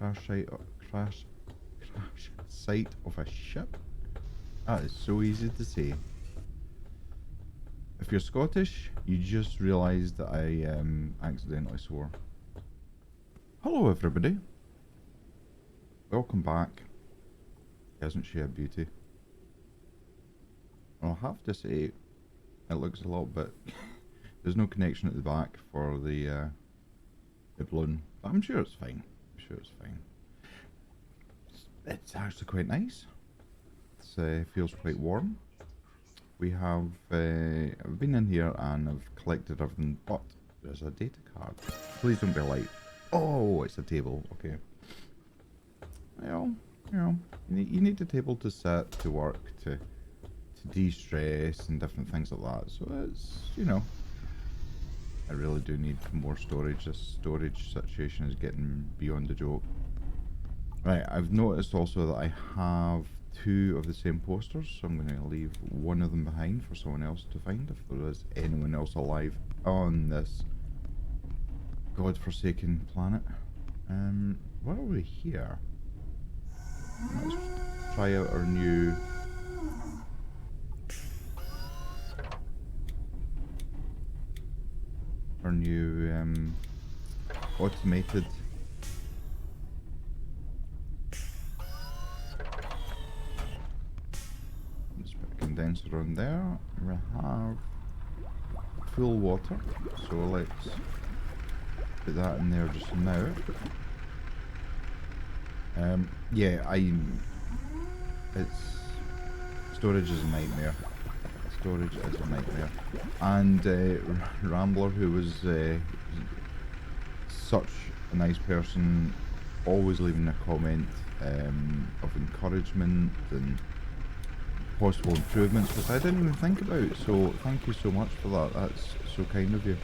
crash site of a ship. That is so easy to say. If you're Scottish, you just realised that I accidentally swore. Hello everybody. Welcome back. Isn't she a beauty? I'll have to say, it looks a little bit... There's no connection at the back for the balloon, but I'm sure it's fine. I'm sure it's fine. It's actually quite nice. It feels quite warm. We have I've been in here and I've collected everything, but there's a data card. Please don't be late. Oh, it's a table. Okay. Well, you know, you need a table to sit, to work, to de-stress and different things like that. So it's, you know, I really do need more storage. This storage situation is getting beyond a joke. Right, I've noticed also that I have 2 of the same posters, so I'm going to leave one of them behind for someone else to find if there is anyone else alive on this godforsaken planet. Where are we here? Let's try out our new automated condenser on there. We have full water, so let's put that in there just now. Yeah, storage is a nightmare. Storage is a nightmare. And Rambler, who was such a nice person, always leaving a comment of encouragement and possible improvements, which I didn't even think about, so thank you so much for that. That's so kind of you.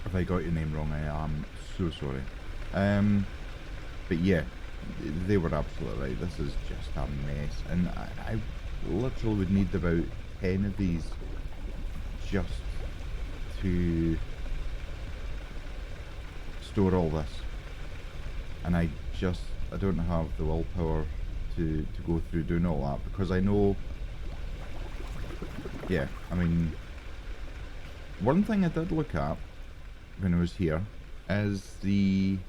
If I got your name wrong, I am so sorry. But yeah, they were absolutely right. This is just a mess, and I literally would need about 10 of these just to store all this, and I don't have the willpower to go through doing all that, because I know, yeah, I mean, one thing I did look at when I was here is an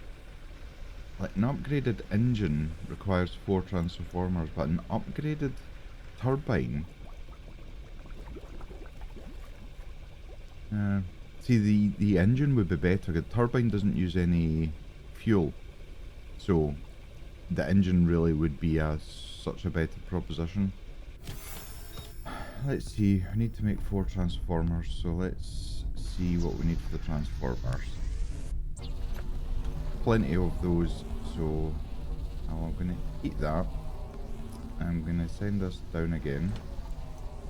upgraded engine requires 4 transformers, but an upgraded turbine, see, the engine would be better. The turbine doesn't use any fuel, so the engine really would be such a better proposition. Let's see, I need to make 4 transformers, so let's see what we need for the transformers. Plenty of those, so I'm going to eat that. I'm going to send this down again.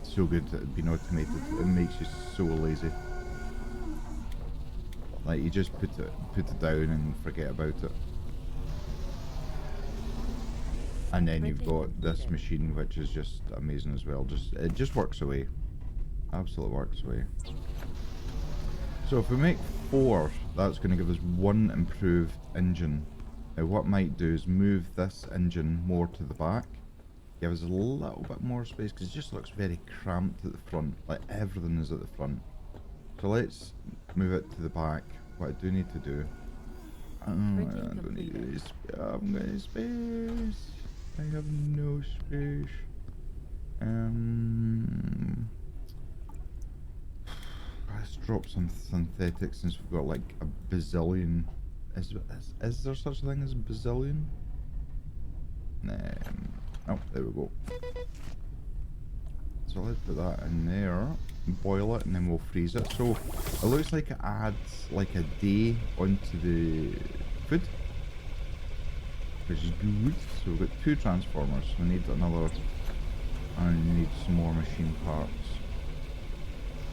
So good at it being automated, it makes you so lazy. Like, you just put it down and forget about it. And then you've got this machine, which is just amazing as well. It just works away. Absolutely works away. So if we make 4, that's going to give us 1 improved engine. Now what I might do is move this engine more to the back. Give us a little bit more space, because it just looks very cramped at the front. Like, everything is at the front. So let's move it to the back. What I do need to do... I don't need any space. I haven't got any space. I have no space. Let's drop some synthetic, since we've got like a bazillion. Is there such a thing as a bazillion? Oh, there we go. So let's put that in there, boil it, and then we'll freeze it. So it looks like it adds like a day onto the food, which is good. So we've got 2 transformers. We need another, and we need some more machine parts.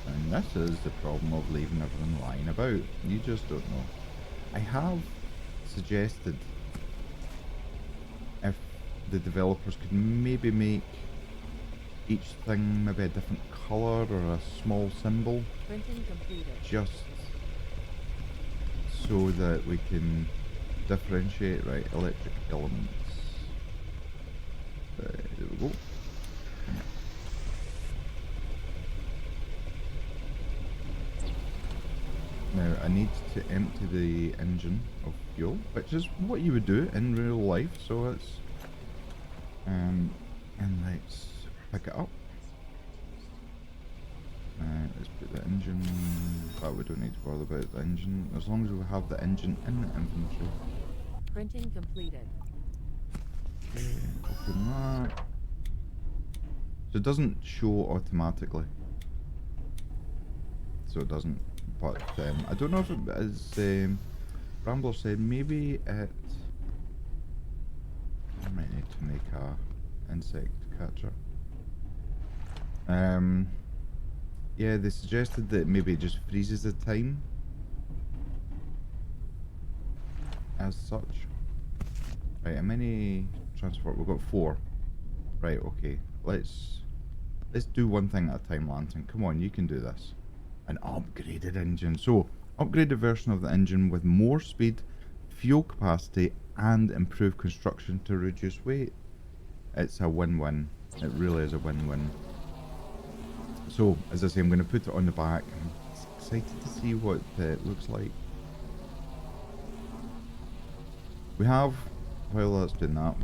And this is the problem of leaving everything lying about. You just don't know. I have suggested if the developers could maybe make each thing maybe a different colour or a small symbol, just so that we can differentiate, right, electric elements. There we go. Now I need to empty the engine of fuel, which is what you would do in real life, so it's and let's pick it up. Let's put the engine, but we don't need to bother about the engine, as long as we have the engine in the inventory. Printing completed. Okay, open that. So it doesn't show automatically. So it doesn't, but I don't know if it is, Rambler said maybe it, I might need to make a insect catcher. Yeah, they suggested that maybe it just freezes the time as such. Right, how many transport? We've got 4. Right, okay. Let's do one thing at a time, Lantern. Come on, you can do this. An upgraded engine. So, upgraded version of the engine with more speed, fuel capacity, and improved construction to reduce weight. It's a win-win. It really is a win-win. So, as I say, I'm going to put it on the back. I'm excited to see what it looks like. We have, while that's doing that,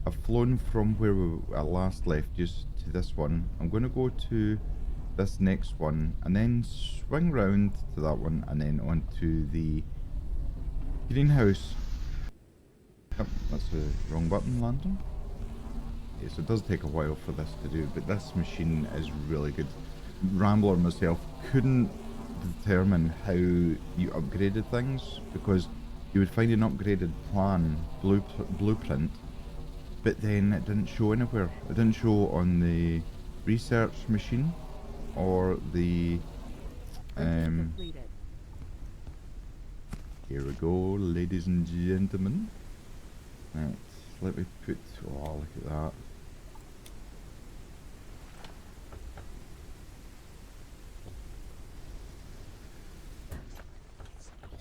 I've flown from where we last left just to this one. I'm going to go to this next one and then swing round to that one and then onto the greenhouse. Yep, that's the wrong button, Lantern. Yes, it does take a while for this to do, but this machine is really good. Rambler and myself couldn't determine how you upgraded things, because you would find an upgraded plan, blueprint, but then it didn't show anywhere. It didn't show on the research machine or the here we go, ladies and gentlemen. Right, let me put, oh look at that.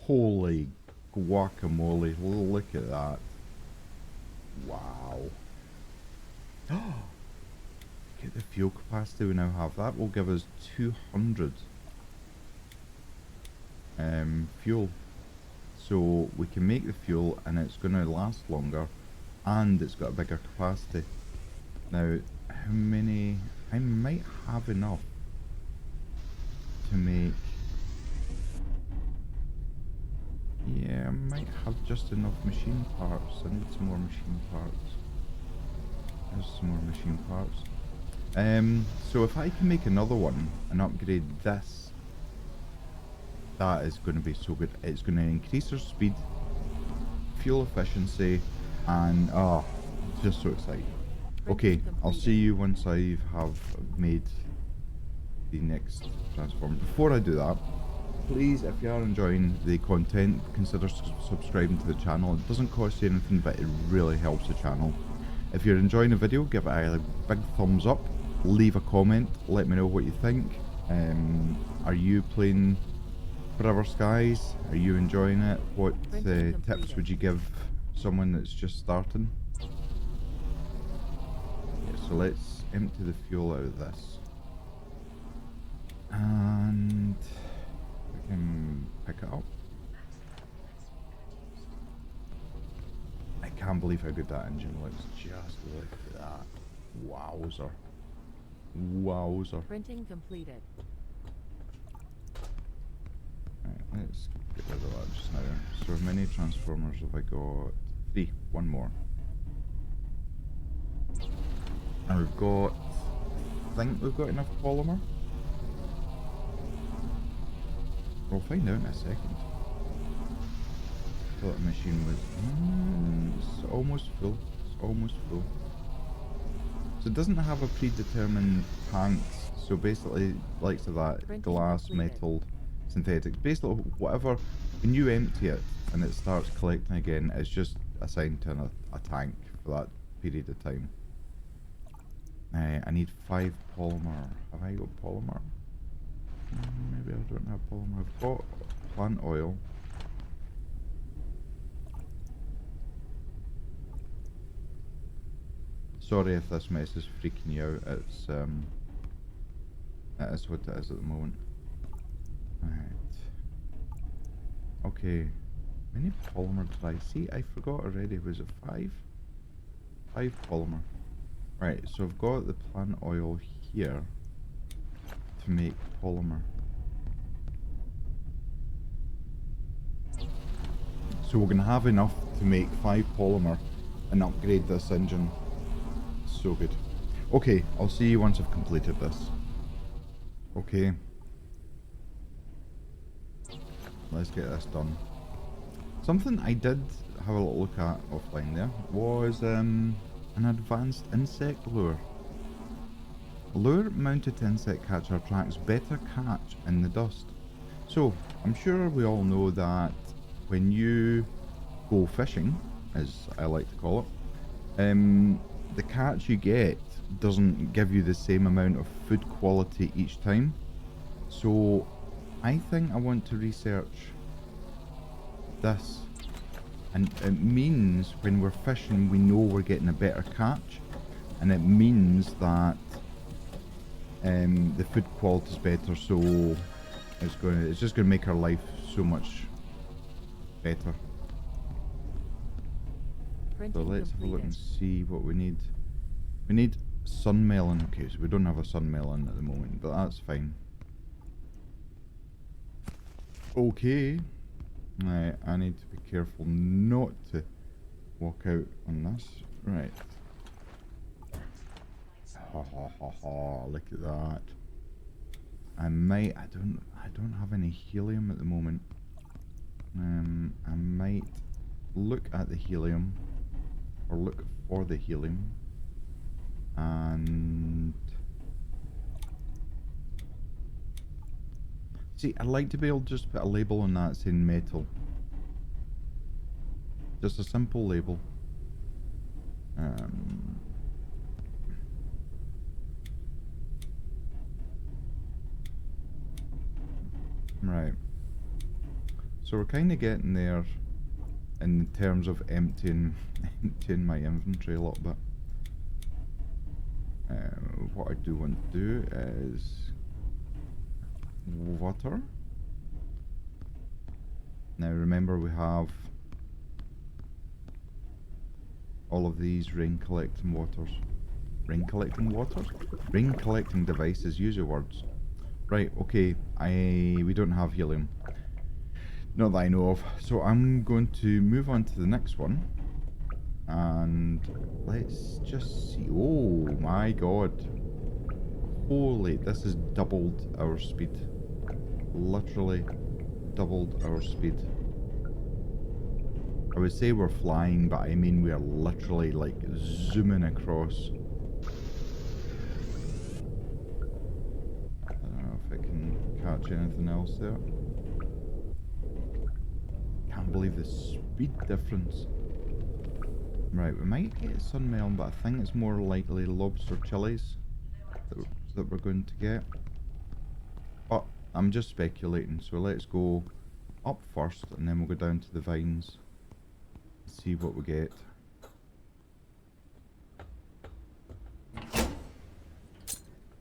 Holy guacamole, look at that. Wow. Look at the fuel capacity we now have. That will give us 200 fuel. So we can make the fuel and it's going to last longer and it's got a bigger capacity. Now, how many? I might have enough to make. Yeah, I might have just enough machine parts. I need some more machine parts. There's some more machine parts. So if I can make another one and upgrade this, that is going to be so good. It's going to increase our speed, fuel efficiency, and just so excited. Okay, I'll see you once I have made the next transform. Before I do that, please, if you are enjoying the content, consider subscribing to the channel. It doesn't cost you anything, but it really helps the channel. If you're enjoying the video, give it a big thumbs up, leave a comment, let me know what you think. Are you playing Forever Skies? Are you enjoying it? What tips would you give someone that's just starting? Yeah, so let's empty the fuel out of this. And we can pick it up. I can't believe how good that engine looks. Just look at that. Wowzer. Wowzer. Printing completed. Right, let's get rid of that just now. So how many transformers have I got? 3. One more. And we've got, I think we've got enough polymer. We'll find out in a second. I thought the machine was, it's almost full. It's almost full. So it doesn't have a predetermined tank. So basically, likes of that glass, metal, synthetics. Basically, whatever, when you empty it and it starts collecting again, it's just assigned to a tank for that period of time. I need 5 polymer. Have I got polymer? Maybe I don't have polymer. I've got plant oil. Sorry if this mess is freaking you out. It is what it is at the moment. Right. Okay. How many polymer did I see? I forgot already. Was it 5? 5 polymer. Right, so I've got the plant oil here to make polymer. So we're going to have enough to make 5 polymer and upgrade this engine. So good. Okay, I'll see you once I've completed this. Okay. Let's get this done. Something I did have a little look at offline there was an advanced insect lure. A lure mounted to insect catcher attracts better catch in the dust. So, I'm sure we all know that when you go fishing, as I like to call it, the catch you get doesn't give you the same amount of food quality each time. So, I think I want to research this. And it means when we're fishing, we know we're getting a better catch. And it means that the food quality is better, so it's just going to make our life so much better. So let's have a look and see what we need. We need sun melon. Okay, so we don't have a sun melon at the moment, but that's fine. Okay. Right, I need to be careful not to walk out on this. Right. Ha ha ha ha, look at that. I don't have any helium at the moment. I might look at the helium, or look for the helium, and see, I'd like to be able to just put a label on that saying metal. Just a simple label. Right. So we're kind of getting there in terms of emptying my inventory a little bit. What I do want to do is water. Now remember, we have all of these rain collecting waters. Rain collecting waters? Rain collecting devices, use your words. Right, okay, we don't have helium. Not that I know of. So I'm going to move on to the next one. And let's just see. Oh my god. Holy, this has doubled our speed. Literally doubled our speed. I would say we're flying, but I mean we are literally like zooming across. I don't know if I can catch anything else there. Can't believe the speed difference. Right, we might get sun melon, but I think it's more likely lobster chilies that we're going to get. But I'm just speculating, so let's go up first and then we'll go down to the vines and see what we get.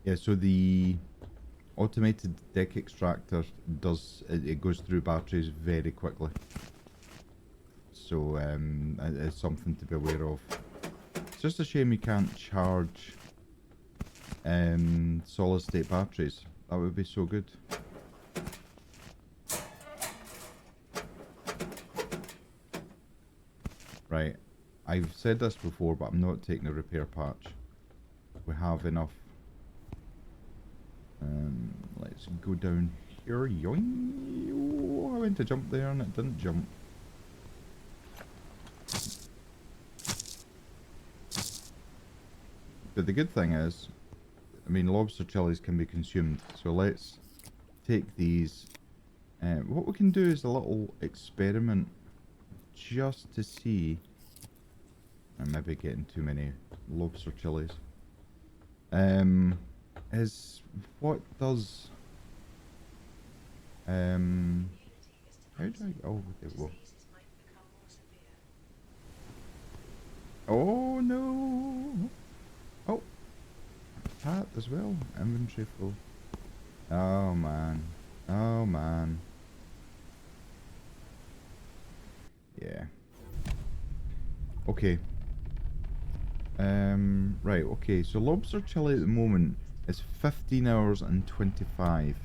Yeah, so the automated deck extractor it goes through batteries very quickly. So it's something to be aware of. It's just a shame you can't charge solid state batteries. That would be so good. Right, I've said this before, but I'm not taking a repair patch. We have enough. Let's go down here. Yoing. Oh, I went to jump there and it didn't jump. But the good thing is, I mean, lobster chilies can be consumed. So let's take these. What we can do is a little experiment just to see. I'm maybe getting too many lobster chilies. Is what does how do I, oh, okay, whoa. Oh no, as well. Inventory full. Oh man. Oh man. Yeah. Okay. Right, okay, so lobster chili at the moment is 15 hours and 25.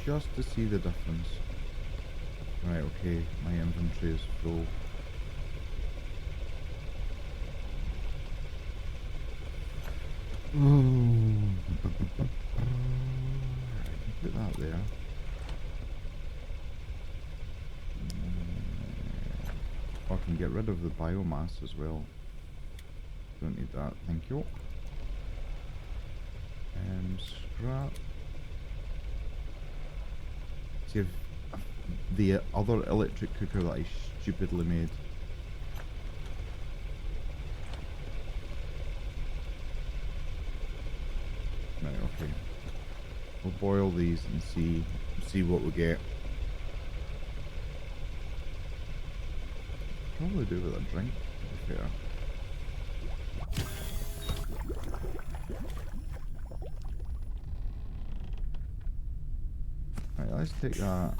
Just to see the difference. Right, okay, my inventory is full. I can put that there. I can get rid of the biomass as well. Don't need that, thank you. Scrap. See if the other electric cooker that I stupidly made. Right, okay. We'll boil these and see what we get. Probably do with a drink, to be fair. Right, let's take that.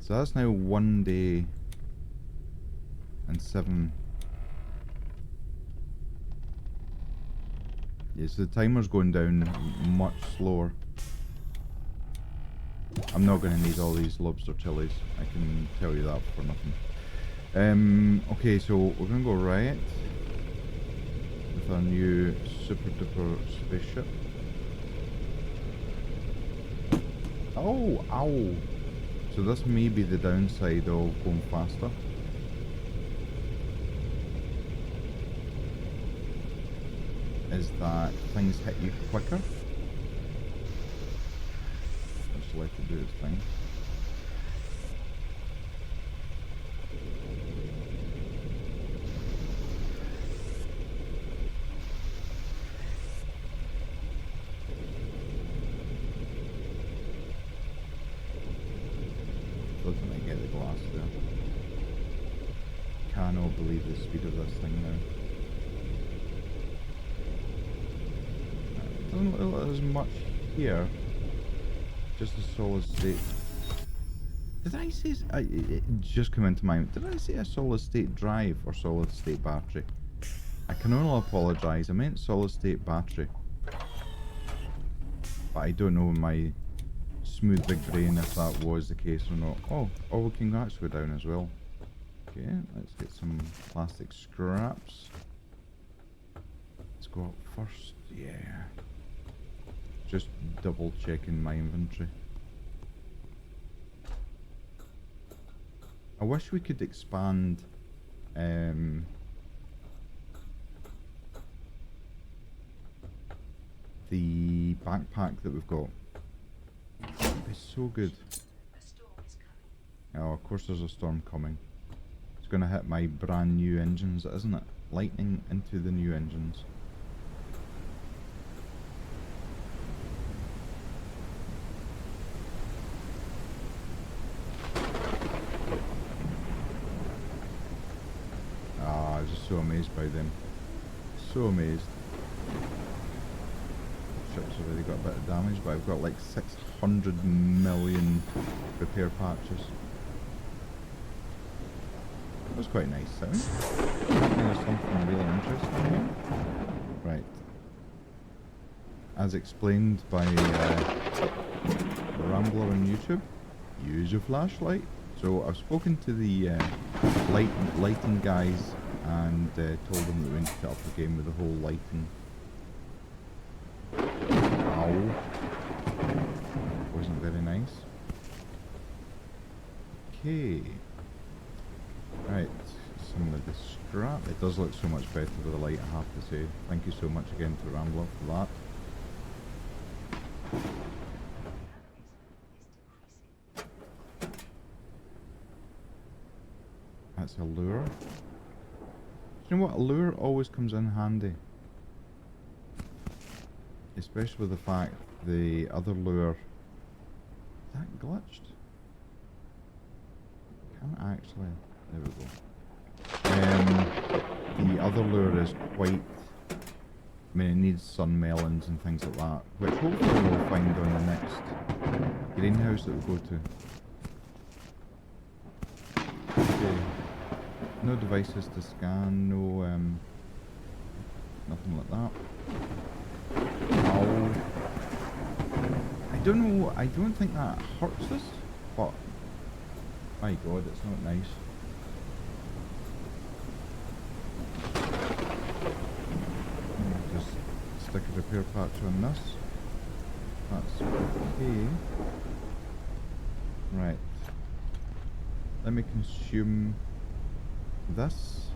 So that's now 1 day and 7. Yeah, so the timer's going down much slower. I'm not going to need all these lobster chilies, I can tell you that for nothing. Okay, so we're going to go right with our new super duper spaceship. Oh, ow! So this may be the downside of going faster. Is that things hit you quicker. Just let it do its thing. Doesn't it get the glass there? Cannot believe the speed of this thing now. It doesn't look like there's much here. Just a solid state. Did I say... it just came into mind. Did I say a solid state drive or solid state battery? I can only apologise. I meant solid state battery. But I don't know in my smooth big brain if that was the case or not. Oh, we can actually go down as well. Okay, let's get some plastic scraps. Let's go up first. Yeah. Just double checking my inventory. I wish we could expand the backpack that we've got. It's so good. Oh, of course there's a storm coming. It's going to hit my brand new engines, isn't it? Lightning into the new engines. Ah, I was just so amazed by them. So amazed. Ship's already got a bit of damage, but I've got like 600 million repair patches. That was quite nice sound. There's something really interesting here. Right. As explained by the Rambler on YouTube, use your flashlight. So I've spoken to the lighting guys and told them that we need to set up a game with the whole lighting. Ow. Wasn't very nice. Okay. Right, some of the scrap. It does look so much better with the light, I have to say. Thank you so much again to Rambler for that. That's a lure. You know what? A lure always comes in handy. Especially with the fact the other lure... Is that glitched? can't actually. There we go. The other lure is quite. I mean, it needs sun melons and things like that, which hopefully we'll find on the next greenhouse that we go to. Okay. No devices to scan, no, nothing like that. Ow. I don't know, I don't think that hurts us, but my god, it's not nice. Just stick a repair patch on this. That's okay. Right. Let me consume this.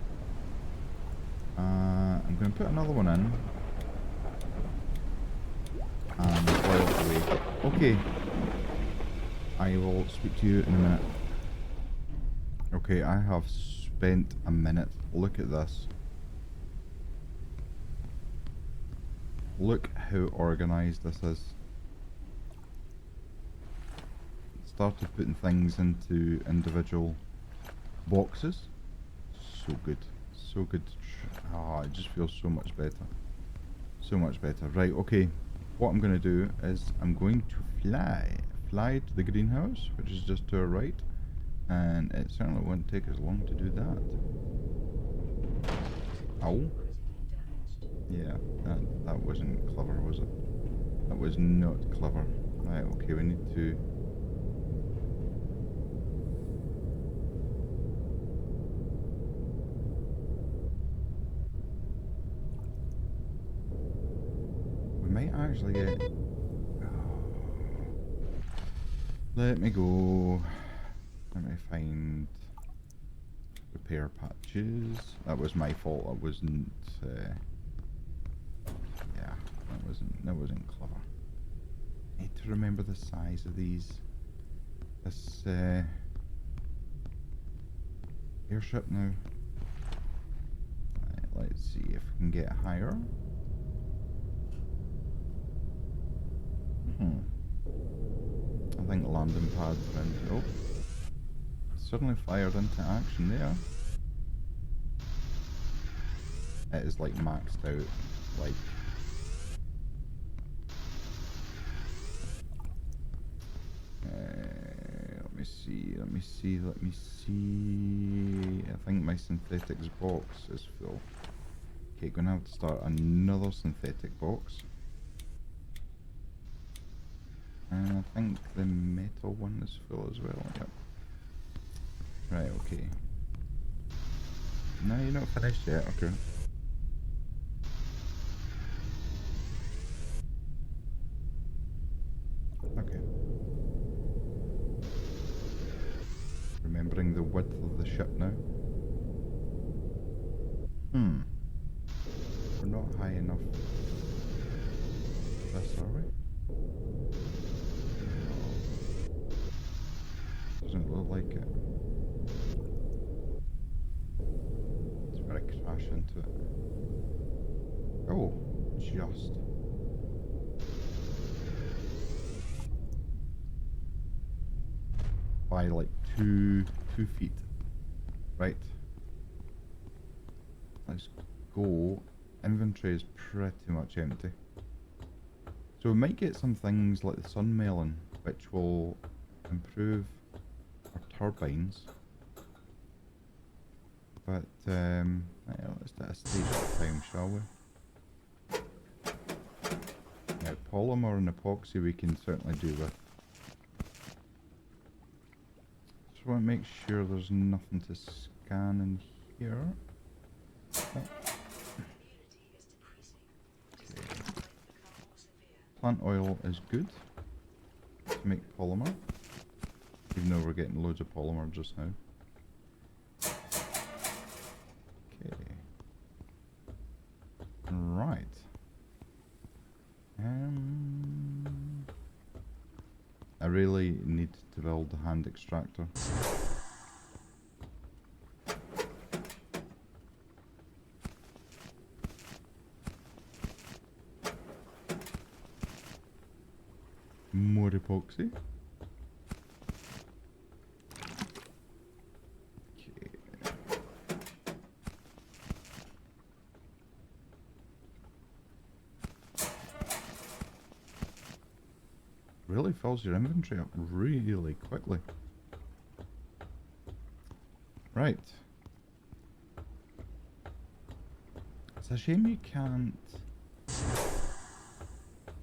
I'm going to put another one in. And boil it away. Okay. I will speak to you in a minute. Okay, I have spent a minute. Look at this. Look how organised this is. Started putting things into individual boxes. So good. So good. Ah, it just feels so much better. So much better. Right, okay. What I'm going to do is I'm going to fly to the greenhouse, which is just to our right. And it certainly won't take us long to do that. Ow. Yeah, that wasn't clever, was it? That was not clever. Right, okay, we need to... We might actually get... Let me go. Let me find repair patches. That was my fault. I wasn't. Yeah, that wasn't clever. Need to remember the size of these. This airship now. Right, let's see if we can get higher. I think landing pads are in. Oh, suddenly fired into action there. It is like maxed out, like. Let me see. I think my synthetics box is full. Okay, gonna have to start another synthetic box. And I think the metal one is full as well, yep. Right, okay. No, you're not finished yet, okay. Okay. Remembering the width of the ship now. We're not high enough. This, are we? Doesn't look like it. It's where I crash into it. Oh, just. By like two feet. Right. Let's go. Inventory is pretty much empty. So we might get some things like the sun melon, which will improve our turbines. But let's do a stage at a time, shall we? Now, polymer and epoxy we can certainly do with. Just want to make sure there's nothing to scan in here. Oh. Plant oil is good to make polymer, even though we're getting loads of polymer just now. Okay. Right. I really need to build the hand extractor. More epoxy. really fills your inventory up really quickly. Right. It's a shame you can't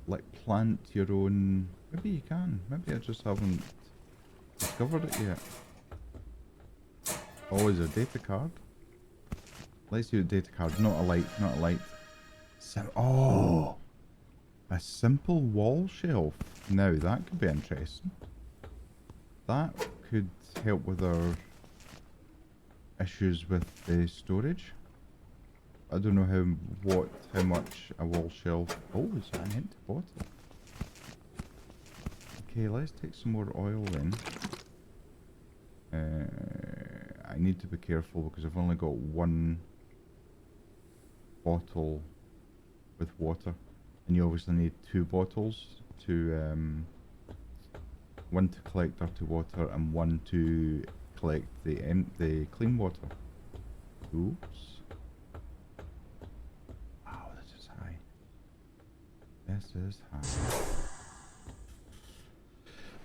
like plant your own. Maybe you can. Maybe I just haven't discovered it yet. Always a data card. Let's do a data card. Not a light. Not a light. Oh, a simple wall shelf. Now that could be interesting. That could help with our issues with the storage. I don't know how much a wall shelf. Oh, is that an empty bottle? Okay, let's take some more oil then. I need to be careful because I've only got one bottle with water, and you obviously need two bottles to one to collect dirty water and one to collect the clean water. Oops. Wow, this is high. This is high.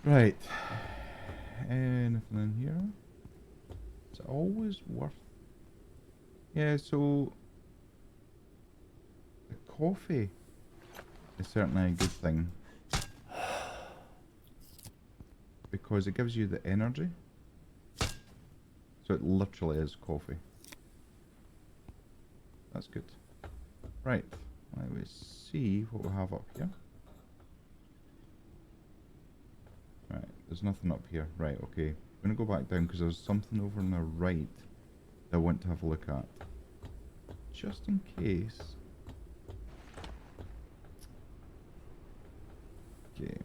Right. Anything in here? It's always worth. Yeah, so the coffee is certainly a good thing because it gives you the energy. So it literally is coffee. That's good. Right. Let me see what we have up here. Right, there's nothing up here. Right, okay. I'm going to go back down because there's something over on the right that I want to have a look at. Just in case. Okay,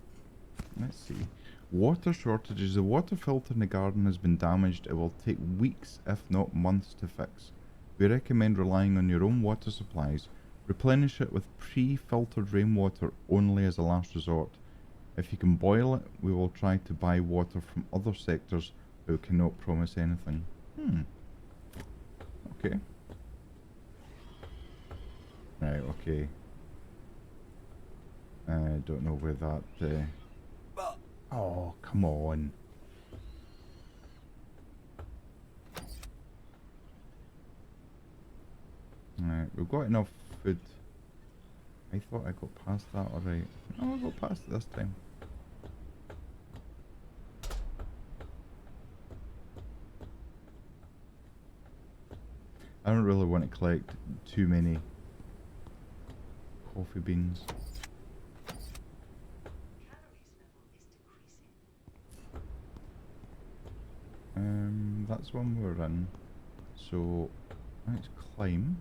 let's see. Water shortages. The water filter in the garden has been damaged. It will take weeks, if not months, to fix. We recommend relying on your own water supplies. Replenish it with pre-filtered rainwater only as a last resort. If you can boil it, we will try to buy water from other sectors, but we cannot promise anything. Okay. Right, okay. I don't know where that... Oh, come on. Right, we've got enough food. I thought I got past that alright. No, I got past it this time. I don't really want to collect too many coffee beans. That's one we're in. So let's climb.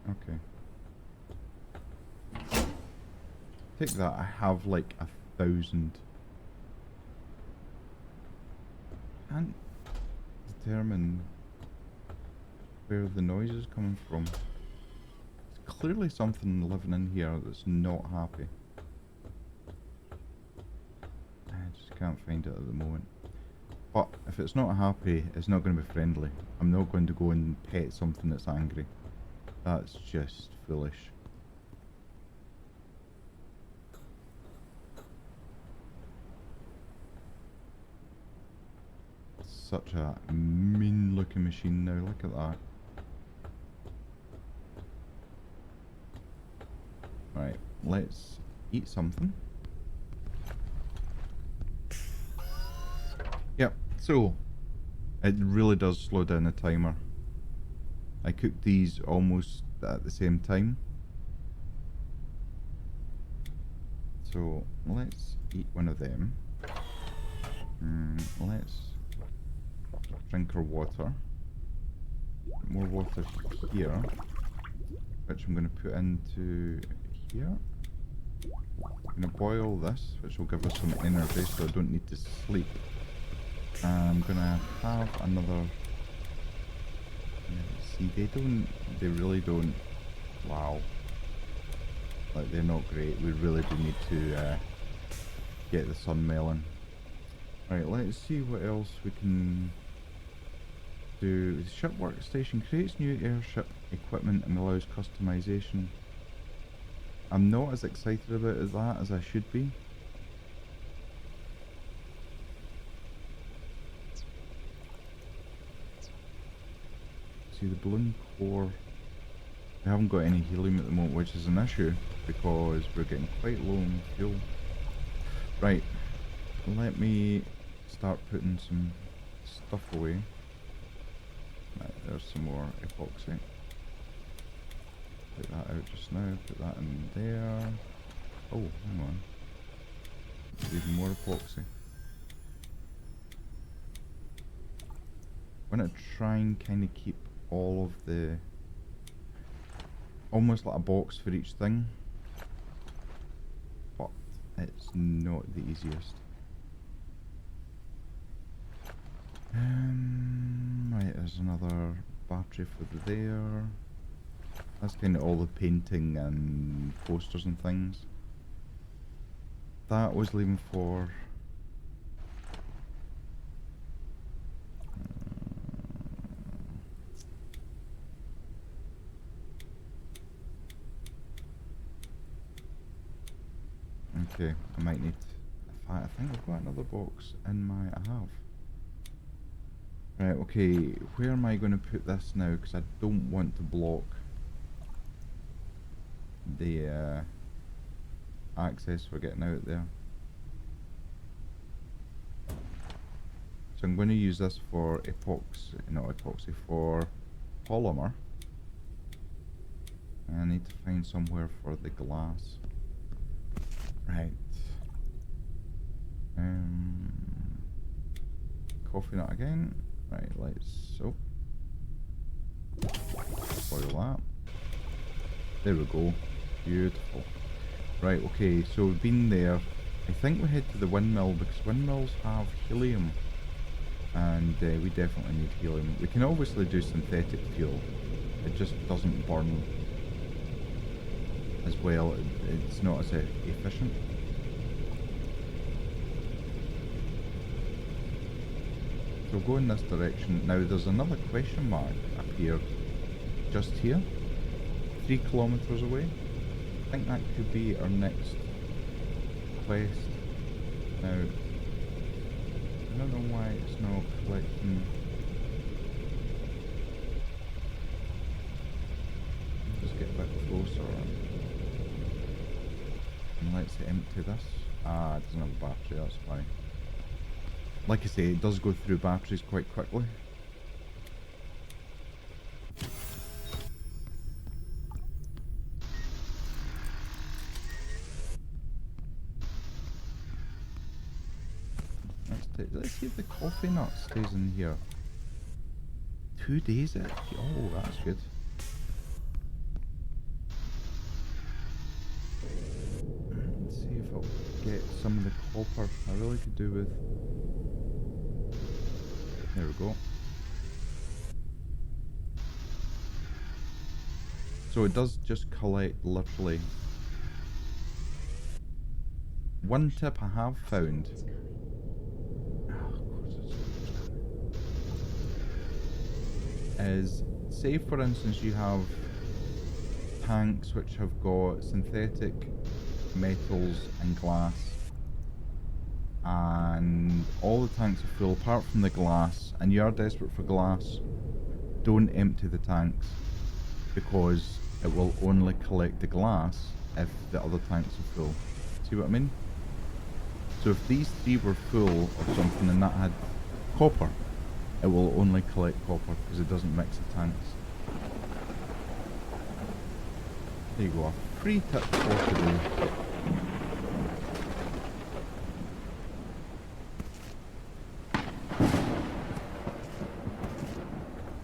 Okay. Take that. I have like 1,000. Can't determine where the noise is coming from. There's clearly something living in here that's not happy. I just can't find it at the moment. But if it's not happy, it's not going to be friendly. I'm not going to go and pet something that's angry. That's just foolish. Such a mean looking machine now, look at that. Right, let's eat something. Yep, so it really does slow down the timer. I cooked these almost at the same time. So let's eat one of them. Let's drink our water. More water here, which I'm going to put into here. I'm going to boil this, which will give us some energy so I don't need to sleep. And I'm going to have another... See, they really don't... Wow. Like, they're not great. We really do need to get the sun melon. Right, let's see what else we can do. The ship workstation creates new airship equipment and allows customization. I'm not as excited about that as I should be. See, the balloon core, we haven't got any helium at the moment, which is an issue because we're getting quite low on fuel. Right, let me start putting some stuff away. Right, there's some more epoxy. Take that out just now, put that in there. Oh, hang on. There's even more epoxy. I'm gonna try and kind of keep all of the, almost like a box for each thing, but it's not the easiest. Right, there's another battery for there. That's kind of all the painting and posters and things. That was leaving for... okay, I might need... I think I've got another box in my... I have. Right, okay, where am I going to put this now? Because I don't want to block the access for getting out there. So I'm going to use this for epoxy, not epoxy, for polymer. And I need to find somewhere for the glass. Right. Coffee nut again. Right, let's... oh. Spoil that. There we go. Beautiful. Right, okay, so we've been there. I think we head to the windmill because windmills have helium. And we definitely need helium. We can obviously do synthetic fuel. It just doesn't burn as well. It's not as efficient. So we'll go in this direction. Now there's another question mark appeared just here. 3 kilometers away. I think that could be our next quest. Now, I don't know why it's not collecting. Just get a bit closer. And let's empty this. Ah, it doesn't have a battery, that's why. Like I say, it does go through batteries quite quickly. Let's see if the coffee nut stays in here. 2 days it? Oh, that's good. Let's see if I'll get some of the copper. I really could do with... there we go. So it does just collect literally. One tip I have found is, say for instance you have tanks which have got synthetic metals and glass, and all the tanks are full apart from the glass, and you are desperate for glass, don't empty the tanks, because it will only collect the glass if the other tanks are full. See what I mean? So if these 3 were full of something and that had copper, it will only collect copper because it doesn't mix the tanks. There you go, a free tip for today.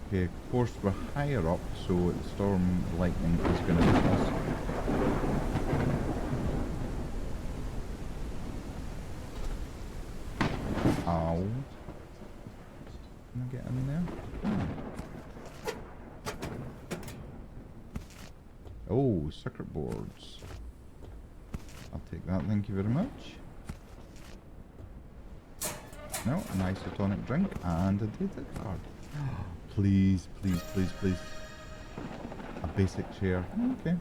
Okay, of course we're higher up, so the storm lightning is going to hit us. Ow. Can I get in there? Oh, circuit boards. I'll take that, thank you very much. No, an isotonic drink and a data card. Please, please, please, please. A basic chair. Okay.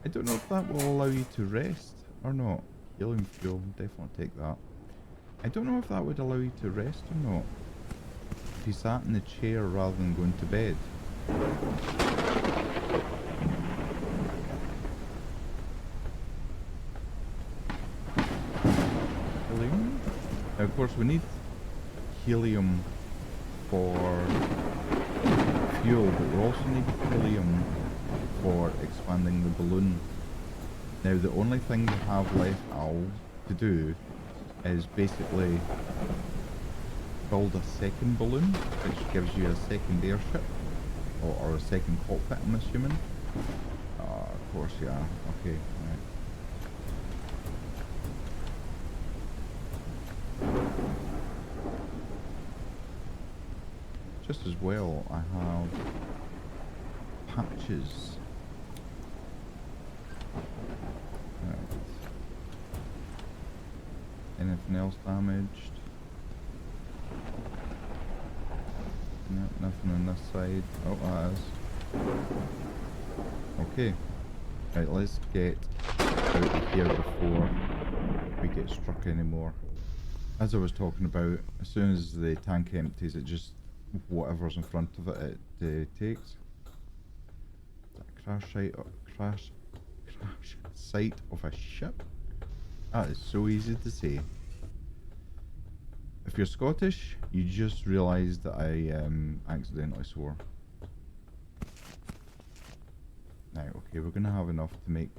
I don't know if that will allow you to rest or not. Helium fuel, definitely take that. I don't know if that would allow you to rest or not. If you sat in the chair rather than going to bed. Helium? Now of course we need helium for fuel, but we also need helium for expanding the balloon. Now the only thing we have left now to do is basically build a second balloon, which gives you a second airship, or a second cockpit, I'm assuming. Of course, yeah, okay, right. Just as well, I have patches. Right. Anything else damaged? No, nothing on this side. Oh, that is. Okay. Right, let's get out of here before we get struck anymore. As I was talking about, as soon as the tank empties, it just, whatever's in front of it, it takes. That crash site of a ship? That is so easy to say. If you're Scottish, you just realised that I accidentally swore. Now, okay, we're going to have enough to make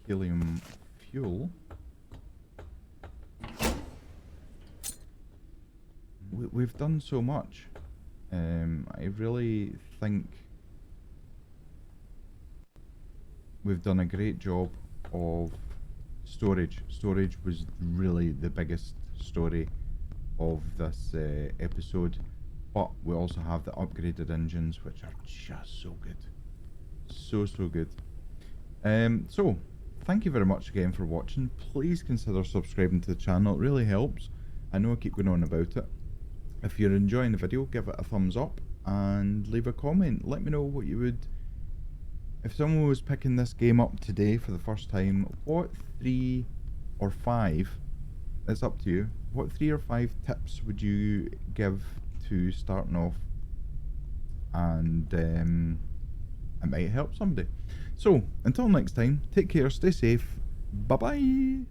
helium fuel. We've done so much. I really think we've done a great job of storage. Storage was really the biggest story of this episode, but we also have the upgraded engines, which are just so good. So good. So thank you very much again for watching. Please consider subscribing to the channel, it really helps. I know I keep going on about it. If you're enjoying the video, give it a thumbs up and leave a comment. Let me know what you would, if someone was picking this game up today for the first time, what 3 or 5, it's up to you, what 3 or 5 tips would you give to starting off, and it might help somebody. So until next time, take care, stay safe, bye bye.